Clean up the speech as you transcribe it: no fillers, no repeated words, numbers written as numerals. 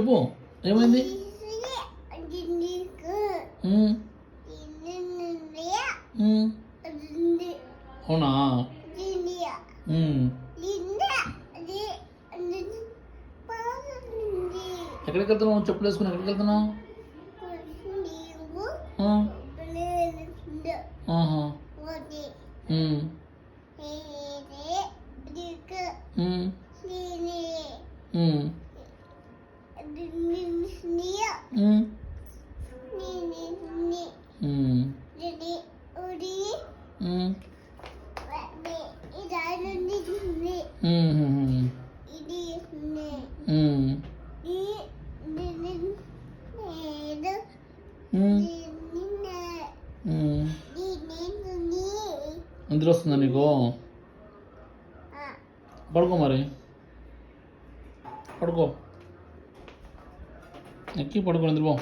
చెప్పు ఏమైంది? ఉమ్, ఉమ్, అవునా? ఉమ్, ఎక్కడికి వెళ్తున్నావు? చెప్పులు వేసుకుని ఎక్కడికి వెళ్తున్నావు? ఆ, ఆహా, ఉమ్, ఉమ్, ఉమ్, ఉమ్, ఉమ్, ఉమ్, ఉమ్, ఉమ్, ఉమ్, ఉమ్. నిద్ర వస్తుందా నీకు? పడుకో మరి, పడుకో, ఎక్కి పడుకో, నిద్రపో.